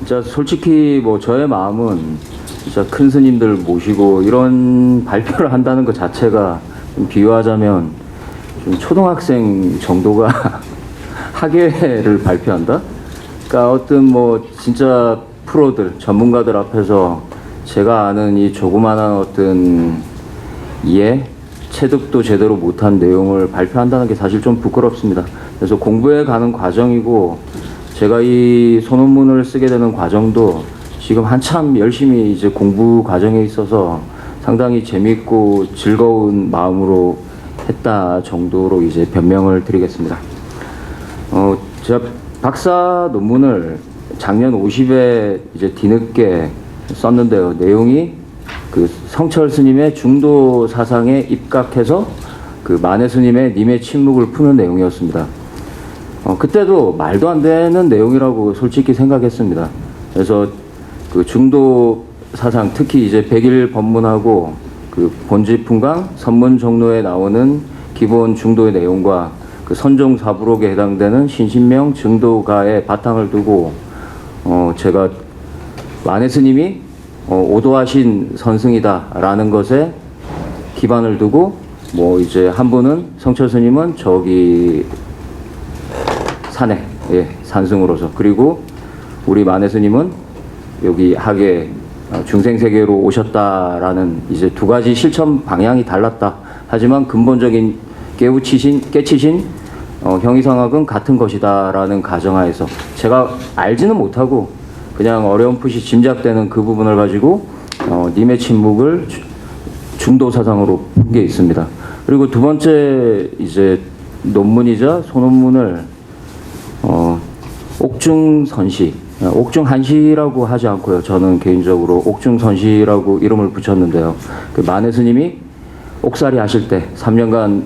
진짜 솔직히 뭐 저의 마음은 진짜 큰 스님들 모시고 이런 발표를 한다는 것 자체가 좀 비유하자면 좀 초등학생 정도가 학예를 발표한다? 그러니까 어떤 뭐 진짜 프로들, 전문가들 앞에서 제가 아는 이 조그마한 어떤 이해, 체득도 제대로 못한 내용을 발표한다는 게 사실 좀 부끄럽습니다. 그래서 공부해 가는 과정이고 제가 이 소논문을 쓰게 되는 과정도 지금 한참 열심히 이제 공부 과정에 있어서 상당히 재밌고 즐거운 마음으로 했다 정도로 이제 변명을 드리겠습니다. 제가 박사 논문을 작년 50에 이제 뒤늦게 썼는데요. 내용이 그 성철 스님의 중도 사상에 입각해서 그 만해 스님의 님의 침묵을 푸는 내용이었습니다. 그때도 말도 안 되는 내용이라고 솔직히 생각했습니다. 그래서 그 중도 사상, 특히 이제 백일 법문하고 그 본지품강 선문 종로에 나오는 기본 중도의 내용과 그 선종 사부록에 해당되는 신신명 증도가의 바탕을 두고 제가 만해 스님이 오도하신 선승이다라는 것에 기반을 두고 뭐 이제 한 분은 성철 스님은 저기 산에 산승으로서, 그리고 우리 만해 스님은 여기 학예 중생세계로 오셨다라는 이제 두 가지 실천 방향이 달랐다. 하지만 근본적인 깨치신 형이상학은 같은 것이다라는 가정하에서 제가 알지는 못하고 그냥 어렴풋이 짐작되는 그 부분을 가지고 님의 침묵을 중도 사상으로 푼 게 있습니다. 그리고 두 번째 이제 논문이자 소논문을 옥중선시, 옥중한시라고 하지 않고요. 저는 개인적으로 옥중선시라고 이름을 붙였는데요. 그 만해 스님이 옥살이 하실 때 3년간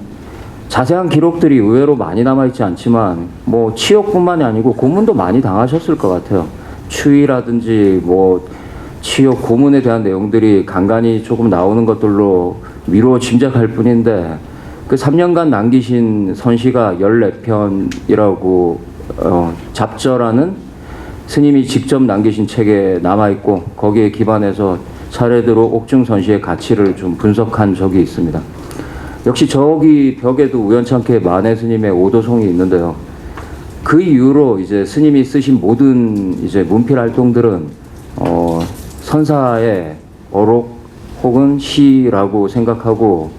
자세한 기록들이 의외로 많이 남아있지 않지만 뭐 치욕뿐만이 아니고 고문도 많이 당하셨을 것 같아요. 추위라든지 뭐 치욕 고문에 대한 내용들이 간간히 조금 나오는 것들로 미루어 짐작할 뿐인데 그 3년간 남기신 선시가 14편이라고 잡저라는 스님이 직접 남기신 책에 남아있고 거기에 기반해서 차례대로 옥중선시의 가치를 좀 분석한 적이 있습니다. 역시 저기 벽에도 우연찮게 만해 스님의 오도송이 있는데요. 그 이후로 이제 스님이 쓰신 모든 이제 문필 활동들은 선사의 어록 혹은 시라고 생각하고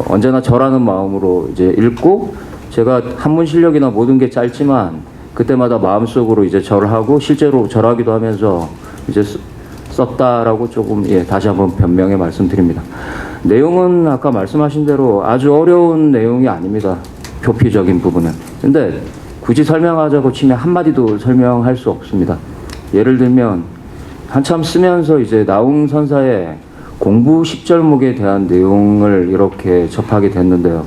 언제나 절하는 마음으로 이제 읽고, 제가 한문 실력이나 모든 게 짧지만 그때마다 마음속으로 이제 절하고 실제로 절하기도 하면서 이제 썼다라고 조금 다시 한번 변명해 말씀드립니다. 내용은 아까 말씀하신 대로 아주 어려운 내용이 아닙니다. 표피적인 부분은. 근데 굳이 설명하자고 치면 한마디도 설명할 수 없습니다. 예를 들면 한참 쓰면서 이제 나웅 선사의 공부 10절목에 대한 내용을 이렇게 접하게 됐는데요.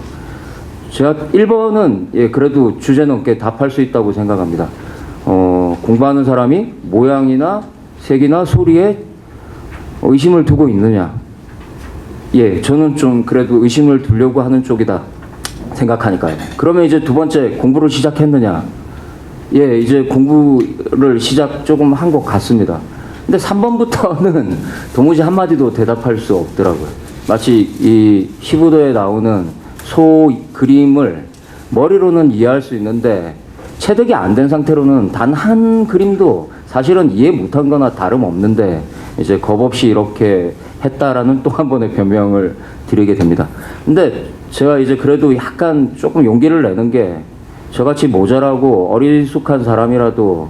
제가 1번은 그래도 주제 넘게 답할 수 있다고 생각합니다. 공부하는 사람이 모양이나 색이나 소리에 의심을 두고 있느냐. 저는 좀 그래도 의심을 두려고 하는 쪽이다 생각하니까요. 그러면 이제 두 번째, 공부를 시작했느냐. 이제 공부를 시작 조금 한 것 같습니다. 근데 3번부터는 도무지 한마디도 대답할 수 없더라고요. 마치 이 시부도에 나오는 소 그림을 머리로는 이해할 수 있는데 체득이 안 된 상태로는 단 한 그림도 사실은 이해 못한 거나 다름없는데 이제 겁없이 이렇게 했다라는 또 한 번의 변명을 드리게 됩니다. 근데 제가 이제 그래도 약간 조금 용기를 내는 게, 저같이 모자라고 어리숙한 사람이라도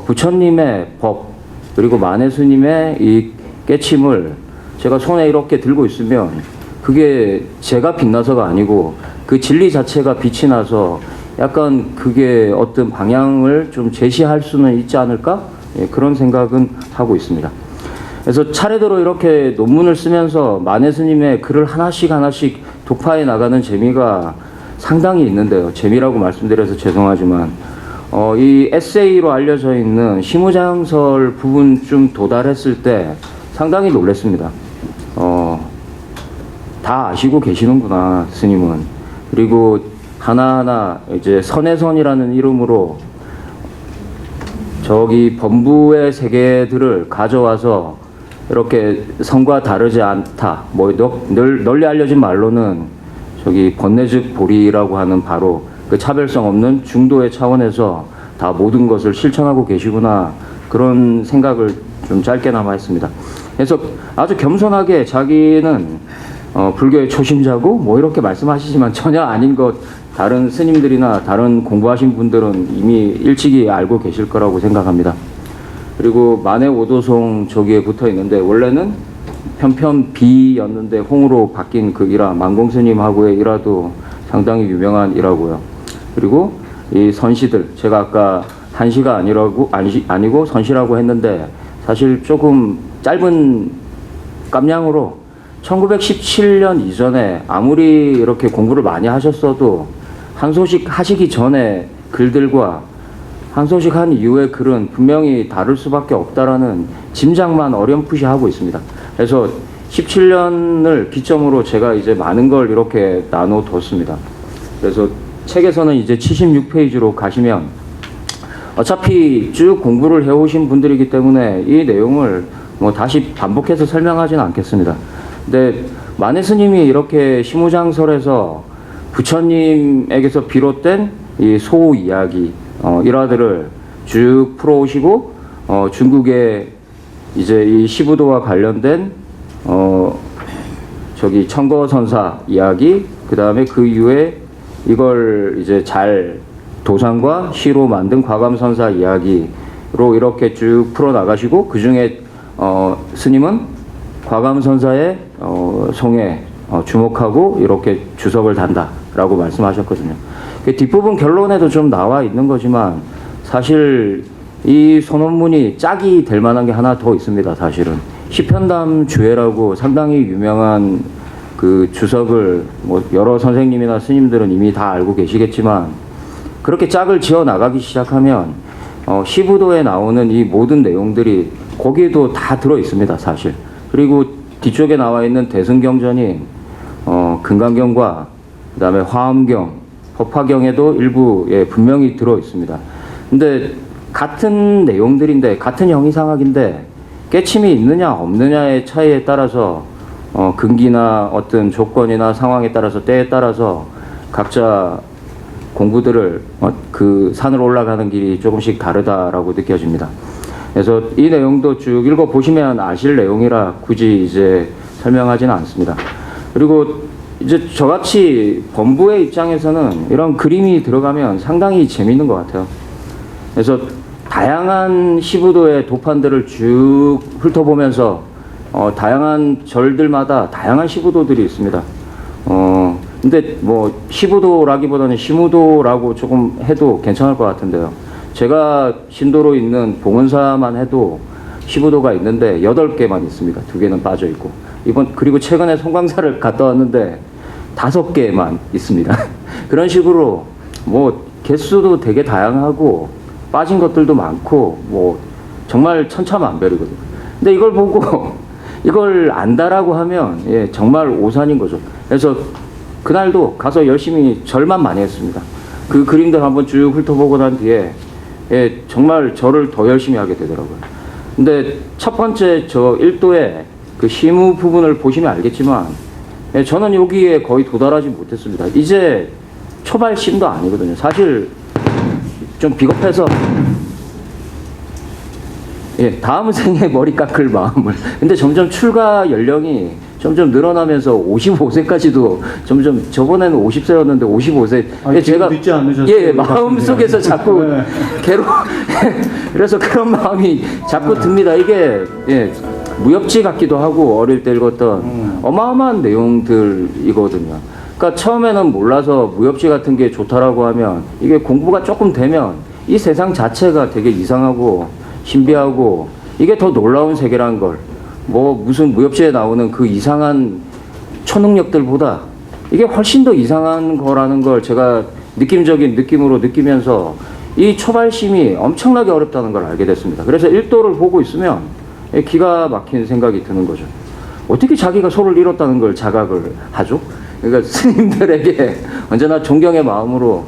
부처님의 법 그리고 만해 스님의 이 깨침을 제가 손에 이렇게 들고 있으면 그게 제가 빛나서가 아니고 그 진리 자체가 빛이 나서 약간 그게 어떤 방향을 좀 제시할 수는 있지 않을까? 그런 생각은 하고 있습니다. 그래서 차례대로 이렇게 논문을 쓰면서 만해 스님의 글을 하나씩 독파해 나가는 재미가 상당히 있는데요. 재미라고 말씀드려서 죄송하지만 이 에세이로 알려져 있는 시무장설 부분쯤 도달했을 때 상당히 놀랐습니다. 다 아시고 계시는구나, 스님은. 그리고 하나하나 이제 선해선이라는 이름으로 저기 범부의 세계들을 가져와서 이렇게 성과 다르지 않다. 뭐 널리 알려진 말로는 저기 번뇌즉 보리라고 하는 바로 그 차별성 없는 중도의 차원에서 다 모든 것을 실천하고 계시구나, 그런 생각을 좀 짧게나마 했습니다. 그래서 아주 겸손하게 자기는 불교의 초심자고 뭐 이렇게 말씀하시지만 전혀 아닌 것, 다른 스님들이나 다른 공부하신 분들은 이미 일찍이 알고 계실 거라고 생각합니다. 그리고 만해 오도송 저기에 붙어 있는데 원래는 편편 비였는데 홍으로 바뀐 그 일화, 만공스님하고의 일화도 상당히 유명한 일화고요. 그리고 이 선시들, 제가 아까 한시가 아니고 선시라고 했는데 사실 조금 짧은 깜냥으로 1917년 이전에 아무리 이렇게 공부를 많이 하셨어도 한소식 하시기 전에 글들과 한소식 한 이후의 글은 분명히 다를 수밖에 없다라는 짐작만 어렴풋이 하고 있습니다. 그래서 17년을 기점으로 제가 이제 많은 걸 이렇게 나눠뒀습니다. 그래서 책에서는 이제 76페이지로 가시면 어차피 쭉 공부를 해오신 분들이기 때문에 이 내용을 뭐 다시 반복해서 설명하지는 않겠습니다. 근데 만해 스님이 이렇게 시무장설에서 부처님에게서 비롯된 이 소 이야기, 일화들을 쭉 풀어오시고, 중국의 이제 이 시부도와 관련된, 저기 청거선사 이야기, 그 다음에 그 이후에 이걸 이제 잘 도상과 시로 만든 과감선사 이야기로 이렇게 쭉 풀어나가시고, 그 중에, 스님은 과감선사의, 송에 주목하고 이렇게 주석을 단다라고 말씀하셨거든요. 그 뒷부분 결론에도 좀 나와 있는 거지만 사실 이 선원문이 짝이 될 만한 게 하나 더 있습니다. 사실은 시편담 주회라고 상당히 유명한 그 주석을 뭐 여러 선생님이나 스님들은 이미 다 알고 계시겠지만, 그렇게 짝을 지어 나가기 시작하면 시부도에 나오는 이 모든 내용들이 거기에도 다 들어 있습니다. 사실. 그리고 뒤쪽에 나와 있는 대승경전이 금강경과 그 다음에 화엄경, 법화경에도 일부 분명히 들어 있습니다. 근데 같은 내용들인데, 같은 형이상학인데 깨침이 있느냐 없느냐의 차이에 따라서 근기나 어떤 조건이나 상황에 따라서 때에 따라서 각자 공부들을 그 산을 올라가는 길이 조금씩 다르다라고 느껴집니다. 그래서 이 내용도 쭉 읽어보시면 아실 내용이라 굳이 이제 설명하지는 않습니다. 그리고 이제 저같이 범부의 입장에서는 이런 그림이 들어가면 상당히 재미있는 것 같아요. 그래서 다양한 시부도의 도판들을 쭉 훑어보면서 다양한 절들마다 다양한 시부도들이 있습니다. 근데 뭐 시부도라기보다는 시무도라고 조금 해도 괜찮을 것 같은데요. 제가 신도로 있는 봉은사만 해도 시부도가 있는데 8개만 있습니다. 2개는 빠져 있고. 그리고 최근에 송광사를 갔다 왔는데 5개만 있습니다. 그런 식으로 뭐 개수도 되게 다양하고 빠진 것들도 많고 뭐 정말 천차만별이거든요. 근데 이걸 보고 이걸 안다라고 하면 정말 오산인 거죠. 그래서 그날도 가서 열심히 절만 많이 했습니다. 그 그림들 한번 쭉 훑어보고 난 뒤에 정말 절을 더 열심히 하게 되더라고요. 근데 첫 번째 저 1도의 그 시무 부분을 보시면 알겠지만 저는 여기에 거의 도달하지 못했습니다. 이제 초발심도 아니거든요. 사실 좀 비겁해서 다음 생에 머리 깎을 마음을. 근데 점점 출가 연령이 점점 늘어나면서 55세까지도 점점, 저번에는 50세였는데 55세. 제가 늦지 않으셨어요? 마음속에서 자꾸 그래서 그런 마음이 자꾸 듭니다. 이게 무협지 같기도 하고 어릴 때 읽었던 어마어마한 내용들이거든요. 그러니까 처음에는 몰라서 무협지 같은 게 좋다라고 하면 이게 공부가 조금 되면 이 세상 자체가 되게 이상하고 신비하고 이게 더 놀라운 세계라는 걸, 뭐 무슨 무협지에 나오는 그 이상한 초능력들보다 이게 훨씬 더 이상한 거라는 걸 제가 느낌적인 느낌으로 느끼면서 이 초발심이 엄청나게 어렵다는 걸 알게 됐습니다. 그래서 1도를 보고 있으면 기가 막힌 생각이 드는 거죠. 어떻게 자기가 소를 잃었다는 걸 자각을 하죠? 그러니까 스님들에게 언제나 존경의 마음으로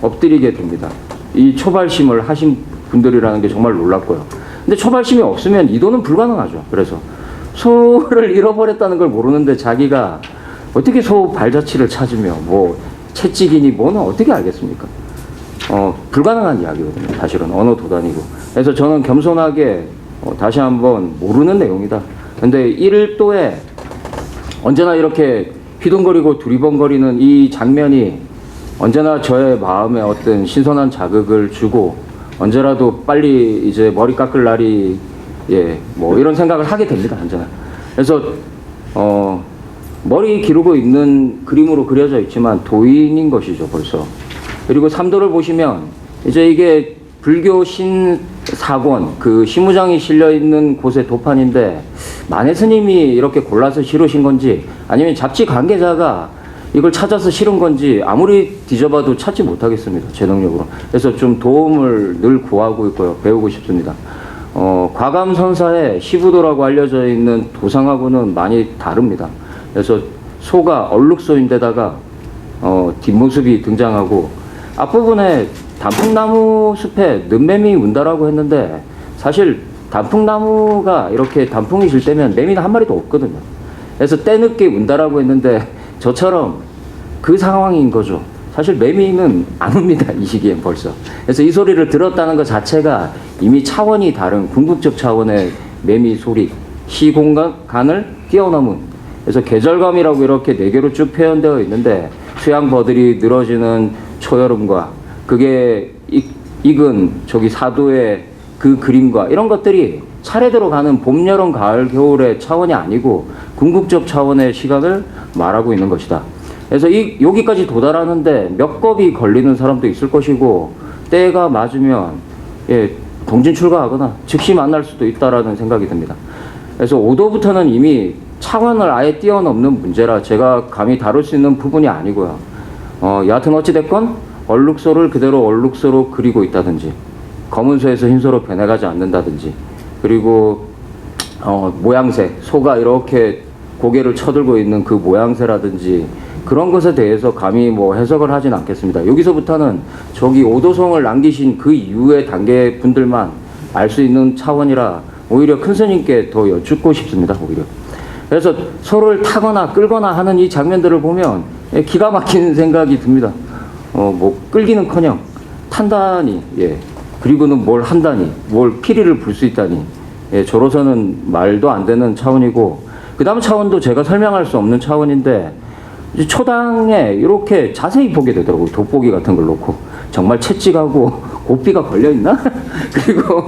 엎드리게 됩니다. 이 초발심을 하신 분들이라는 게 정말 놀랍고요. 근데 초발심이 없으면 이도는 불가능하죠. 그래서 소를 잃어버렸다는 걸 모르는데 자기가 어떻게 소 발자취를 찾으며 뭐 채찍이니 뭐는 어떻게 알겠습니까? 불가능한 이야기거든요. 사실은 언어 도단이고. 그래서 저는 겸손하게 다시 한번 모르는 내용이다. 근데 1도에 언제나 이렇게 휘둥거리고 두리번거리는 이 장면이 언제나 저의 마음에 어떤 신선한 자극을 주고 언제라도 빨리 이제 머리 깎을 날이 뭐 이런 생각을 하게 됩니다. 언제나. 그래서 머리 기르고 있는 그림으로 그려져 있지만 도인인 것이죠, 벌써. 그리고 3도를 보시면 이제 이게 불교 신사권 그 시무장이 실려 있는 곳의 도판인데 만해 스님이 이렇게 골라서 실으신 건지 아니면 잡지 관계자가 이걸 찾아서 실은 건지 아무리 뒤져봐도 찾지 못하겠습니다. 제 능력으로. 그래서 좀 도움을 늘 구하고 있고요. 배우고 싶습니다. 과감선사의 시부도라고 알려져 있는 도상하고는 많이 다릅니다. 그래서 소가 얼룩소인데다가 뒷모습이 등장하고 앞부분에 단풍나무 숲에 는매미 운다라고 했는데 사실 단풍나무가 이렇게 단풍이 질 때면 매미는 한 마리도 없거든요. 그래서 때늦게 운다라고 했는데 저처럼 그 상황인 거죠. 사실 매미는 안 옵니다. 이 시기엔 벌써. 그래서 이 소리를 들었다는 것 자체가 이미 차원이 다른 궁극적 차원의 매미 소리, 시공간을 뛰어넘은. 그래서 계절감이라고 이렇게 4개로 쭉 표현되어 있는데 수양버들이 늘어지는 초여름과 그게 익은 저기 사도의 그 그림과 이런 것들이 차례대로 가는 봄, 여름, 가을, 겨울의 차원이 아니고 궁극적 차원의 시간을 말하고 있는 것이다. 그래서 여기까지 도달하는데 몇 겁이 걸리는 사람도 있을 것이고 때가 맞으면 동진 출가하거나 즉시 만날 수도 있다라는 생각이 듭니다. 그래서 5도부터는 이미 차원을 아예 뛰어넘는 문제라 제가 감히 다룰 수 있는 부분이 아니고요. 여하튼 어찌됐건 얼룩소를 그대로 얼룩소로 그리고 있다든지 검은소에서 흰소로 변해가지 않는다든지 그리고 모양새, 소가 이렇게 고개를 쳐들고 있는 그 모양새라든지 그런 것에 대해서 감히 뭐 해석을 하진 않겠습니다. 여기서부터는 저기 오도성을 남기신 그 이후의 단계 분들만 알 수 있는 차원이라 오히려 큰 스님께 더 여쭙고 싶습니다. 오히려. 그래서 소를 타거나 끌거나 하는 이 장면들을 보면 기가 막히는 생각이 듭니다. 뭐 끌기는커녕 탄다니, 그리고는 뭘 한다니, 뭘 피리를 불 수 있다니, 저로서는 말도 안 되는 차원이고 그 다음 차원도 제가 설명할 수 없는 차원인데 초당에 이렇게 자세히 보게 되더라고요. 돋보기 같은 걸 놓고 정말 채찍하고 고삐가 걸려있나? 그리고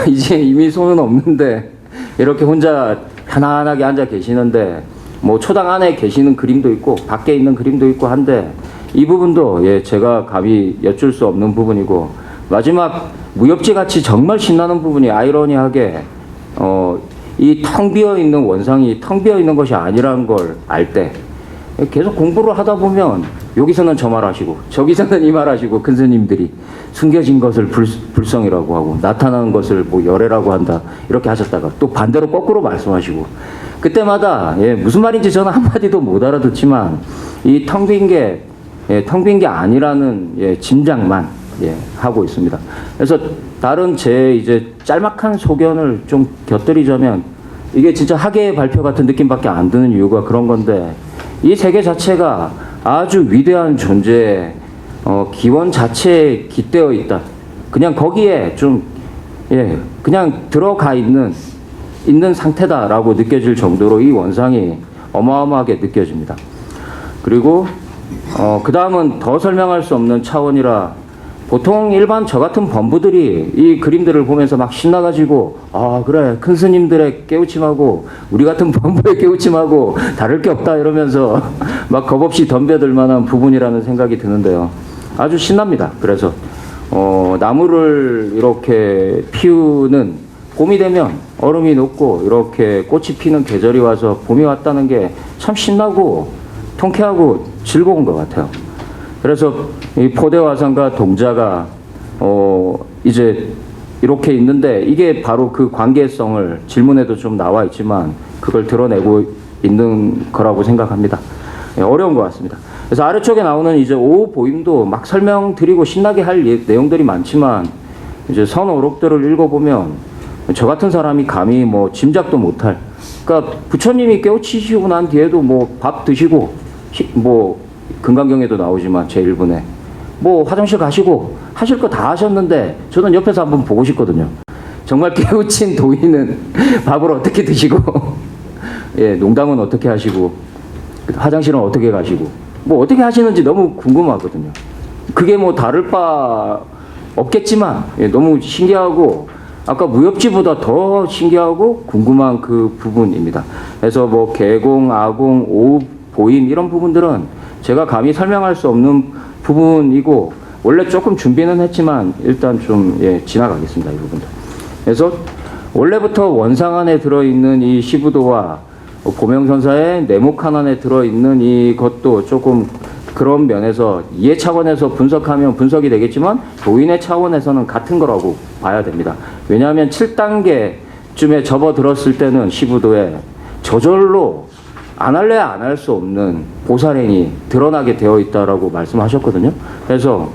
이제 이미 손은 없는데 이렇게 혼자 편안하게 앉아 계시는데 뭐 초당 안에 계시는 그림도 있고 밖에 있는 그림도 있고 한데 이 부분도 제가 감히 여쭐 수 없는 부분이고 마지막 무협지같이 정말 신나는 부분이 아이러니하게 이 텅 비어있는 원상이 텅 비어있는 것이 아니라는 걸 알 때 계속 공부를 하다 보면 여기서는 저 말하시고 저기서는 이 말하시고 큰 스님들이 숨겨진 것을 불성이라고 하고 나타나는 것을 뭐 열애라고 한다 이렇게 하셨다가 또 반대로 거꾸로 말씀하시고 그때마다 무슨 말인지 저는 한마디도 못 알아듣지만 이 텅 빈 게 아니라는 짐작만 하고 있습니다. 그래서 다른 제 이제 짤막한 소견을 좀 곁들이자면 이게 진짜 학예의 발표 같은 느낌밖에 안 드는 이유가 그런 건데 이 세계 자체가 아주 위대한 존재의 기원 자체에 깃대어 있다. 그냥 거기에 좀 그냥 들어가 있는 상태다라고 느껴질 정도로 이 원상이 어마어마하게 느껴집니다. 그리고 그 다음은 더 설명할 수 없는 차원이라 보통 일반 저 같은 범부들이 이 그림들을 보면서 막 신나가지고 그래 큰 스님들의 깨우침하고 우리 같은 범부의 깨우침하고 다를 게 없다 이러면서 막 겁없이 덤벼들 만한 부분이라는 생각이 드는데요. 아주 신납니다. 그래서 나무를 이렇게 피우는 봄이 되면 얼음이 녹고 이렇게 꽃이 피는 계절이 와서 봄이 왔다는 게 참 신나고 통쾌하고 즐거운 것 같아요. 그래서 이 포대화상과 동자가 이제 이렇게 있는데 이게 바로 그 관계성을 질문에도 좀 나와 있지만 그걸 드러내고 있는 거라고 생각합니다. 어려운 것 같습니다. 그래서 아래쪽에 나오는 이제 오보임도 막 설명드리고 신나게 할 내용들이 많지만 이제 선어록들을 읽어보면 저 같은 사람이 감히 뭐 짐작도 못할, 그러니까 부처님이 깨우치시고 난 뒤에도 뭐 밥 드시고 뭐 금강경에도 나오지만 제1분에 뭐 화장실 가시고 하실 거 다 하셨는데 저는 옆에서 한번 보고 싶거든요. 정말 깨우친 도인은 밥을 어떻게 드시고 예, 농담은 어떻게 하시고 화장실은 어떻게 가시고 뭐 어떻게 하시는지 너무 궁금하거든요. 그게 뭐 다를 바 없겠지만 예, 너무 신기하고 아까 무협지보다 더 신기하고 궁금한 그 부분입니다. 그래서 뭐 개공, 아공, 오읍, 보임 이런 부분들은 제가 감히 설명할 수 없는 부분이고 원래 조금 준비는 했지만 일단 좀 예, 지나가겠습니다. 이 부분도. 그래서 원래부터 원상 안에 들어있는 이 시부도와 보명선사의 내목한 안에 들어있는 이것도 조금 그런 면에서 이해 차원에서 분석하면 분석이 되겠지만 도인의 차원에서는 같은 거라고 봐야 됩니다. 왜냐하면 7단계쯤에 접어들었을 때는 시부도에 저절로 안 할래 안 할 수 없는 보살행이 드러나게 되어 있다라고 말씀하셨거든요. 그래서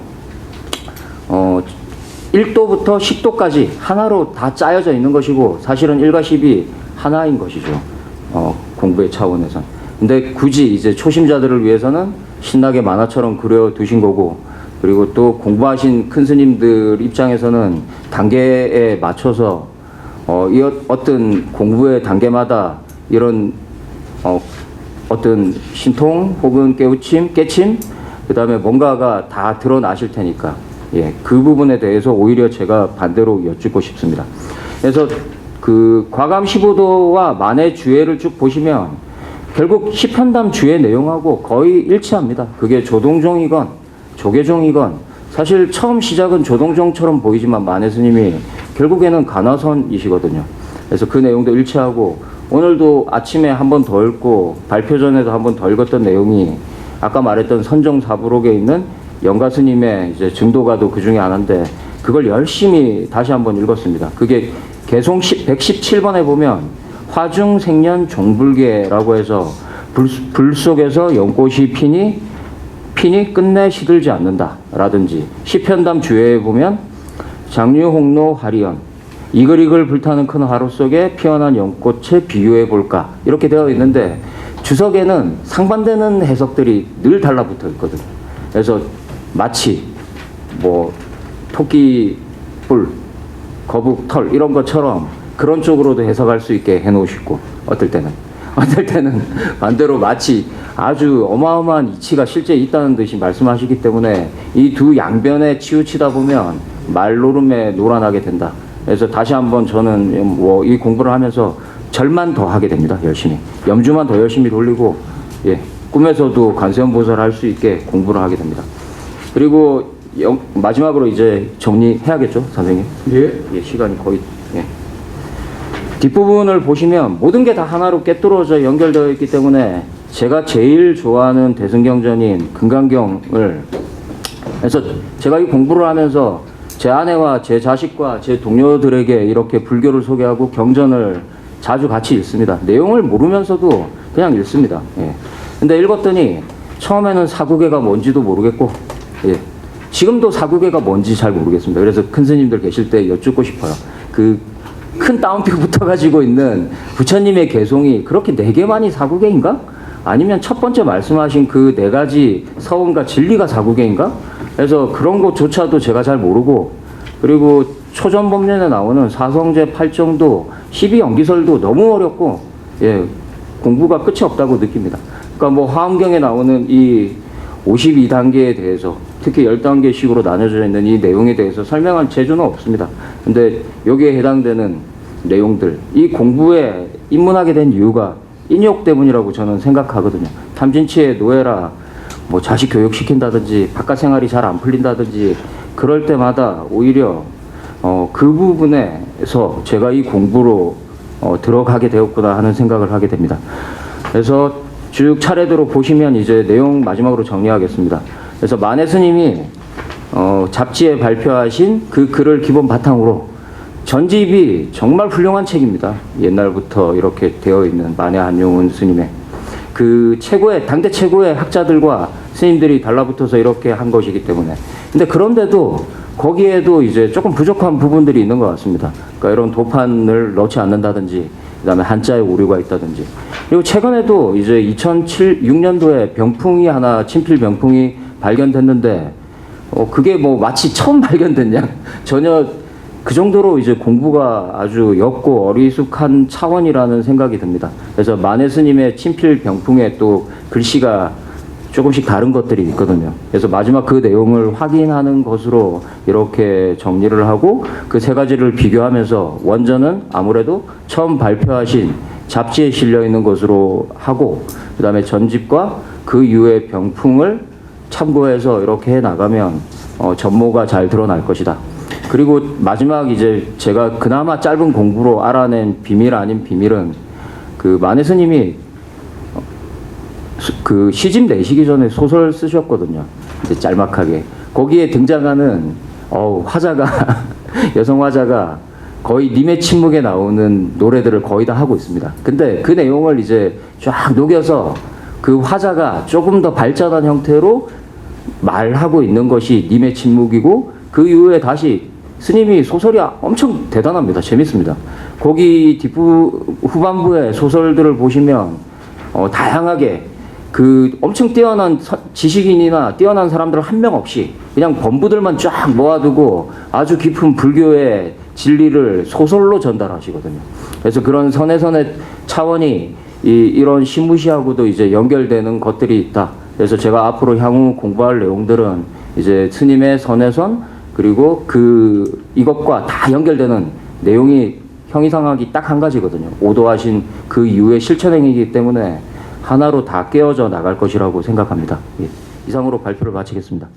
1도부터 10도까지 하나로 다 짜여져 있는 것이고 사실은 1과 10이 하나인 것이죠. 공부의 차원에서. 근데 굳이 이제 초심자들을 위해서는 신나게 만화처럼 그려 두신 거고, 그리고 또 공부하신 큰 스님들 입장에서는 단계에 맞춰서 이 어떤 공부의 단계마다 이런 어떤 신통 혹은 깨우침, 깨침, 그 다음에 뭔가가 다 드러나실 테니까 예, 그 부분에 대해서 오히려 제가 반대로 여쭙고 싶습니다. 그래서 그 과감 15도와 만의 주해를 쭉 보시면 결국 시편담 주해 내용하고 거의 일치합니다. 그게 조동종이건 조계종이건 사실 처음 시작은 조동종처럼 보이지만 만해 스님이 결국에는 간화선이시거든요. 그래서 그 내용도 일치하고 오늘도 아침에 한 번 더 읽고 발표 전에도 한 번 더 읽었던 내용이 아까 말했던 선정사부록에 있는 영가 스님의 이제 증도가도 그 중에 하나인데 그걸 열심히 다시 한번 읽었습니다. 그게 개송 117번에 보면 화중생년 종불계라고 해서 불 속에서 연꽃이 피니 끝내 시들지 않는다 라든지 시편담 주해에 보면 장류홍로 화리연 이글이글 불타는 큰 화로 속에 피어난 연꽃에 비유해 볼까 이렇게 되어 있는데 주석에는 상반되는 해석들이 늘 달라붙어 있거든요. 그래서 마치 뭐 토끼뿔, 거북털 이런 것처럼 그런 쪽으로도 해석할 수 있게 해놓으시고 어떨 때는 반대로 마치 아주 어마어마한 이치가 실제 있다는 듯이 말씀하시기 때문에 이 두 양변에 치우치다 보면 말노름에 놀아나게 된다. 그래서 다시 한번 저는 뭐 이 공부를 하면서 절만 더 하게 됩니다. 열심히 염주만 더 열심히 돌리고 예, 꿈에서도 관세음보살 할 수 있게 공부를 하게 됩니다. 그리고 마지막으로 이제 정리해야겠죠, 선생님? 예, 시간이 거의 예. 뒷부분을 보시면 모든 게 다 하나로 꿰뚫어져 연결되어 있기 때문에 제가 제일 좋아하는 대승경전인 금강경을 그래서 제가 이 공부를 하면서 제 아내와 제 자식과 제 동료들에게 이렇게 불교를 소개하고 경전을 자주 같이 읽습니다. 내용을 모르면서도 그냥 읽습니다. 예. 근데 읽었더니 처음에는 사구계가 뭔지도 모르겠고 예. 지금도 사구계가 뭔지 잘 모르겠습니다. 그래서 큰 스님들 계실 때 여쭙고 싶어요. 그 큰 따옴표 붙어가지고 있는 부처님의 개송이 그렇게 4개만이 사구계인가? 아니면 첫 번째 말씀하신 그 4가지 서원과 진리가 사구계인가? 그래서 그런 것조차도 제가 잘 모르고 그리고 초전법륜에 나오는 사성제 8정도 12연기설도 너무 어렵고 예, 공부가 끝이 없다고 느낍니다. 그러니까 뭐 화엄경에 나오는 이 52단계에 대해서 특히 10단계식으로 나눠져 있는 이 내용에 대해서 설명할 재주는 없습니다. 근데 여기에 해당되는 내용들, 이 공부에 입문하게 된 이유가 인욕 때문이라고 저는 생각하거든요. 탐진치에 노예라 뭐 자식 교육시킨다든지 바깥 생활이 잘 안 풀린다든지 그럴 때마다 오히려 그 부분에서 제가 이 공부로 들어가게 되었구나 하는 생각을 하게 됩니다. 그래서 쭉 차례대로 보시면 이제 내용 마지막으로 정리하겠습니다. 그래서 만해 스님이 잡지에 발표하신 그 글을 기본 바탕으로 전집이 정말 훌륭한 책입니다. 옛날부터 이렇게 되어 있는 만해 한용운 스님의 그 최고의 당대 최고의 학자들과 스님들이 달라붙어서 이렇게 한 것이기 때문에. 근데 그런데도 거기에도 이제 조금 부족한 부분들이 있는 것 같습니다. 그러니까 이런 도판을 넣지 않는다든지, 그다음에 한자에 오류가 있다든지. 그리고 최근에도 이제 2006년도에 병풍이 하나, 친필 병풍이 발견됐는데, 그게 뭐 마치 처음 발견됐냐? 전혀 그 정도로 이제 공부가 아주 옅고 어리숙한 차원이라는 생각이 듭니다. 그래서 만해 스님의 친필 병풍에 또 글씨가 조금씩 다른 것들이 있거든요. 그래서 마지막 그 내용을 확인하는 것으로 이렇게 정리를 하고 그 세 가지를 비교하면서 원전은 아무래도 처음 발표하신 잡지에 실려 있는 것으로 하고, 그 다음에 전집과 그 이후의 병풍을 참고해서 이렇게 해 나가면 전모가 잘 드러날 것이다. 그리고 마지막 이제 제가 그나마 짧은 공부로 알아낸 비밀 아닌 비밀은, 그 만해 스님이 그 시집 내시기 전에 소설 쓰셨거든요. 이제 짤막하게. 거기에 등장하는 화자가 여성 화자가 거의 님의 침묵에 나오는 노래들을 거의 다 하고 있습니다. 근데 그 내용을 이제 쫙 녹여서 그 화자가 조금 더 발전한 형태로 말하고 있는 것이 님의 침묵이고, 그 이후에 다시 스님이 소설이 엄청 대단합니다. 재밌습니다. 거기 후반부의 소설들을 보시면 다양하게 그 엄청 뛰어난 지식인이나 뛰어난 사람들 한 명 없이 그냥 범부들만 쫙 모아두고 아주 깊은 불교의 진리를 소설로 전달하시거든요. 그래서 그런 선의 차원이 이런 신무시하고도 이제 연결되는 것들이 있다. 그래서 제가 앞으로 향후 공부할 내용들은 이제 스님의 선에선, 그리고 이것과 다 연결되는 내용이 형이상학이 딱 한 가지거든요. 오도하신 그 이후의 실천행위이기 때문에 하나로 다 깨어져 나갈 것이라고 생각합니다. 예. 이상으로 발표를 마치겠습니다.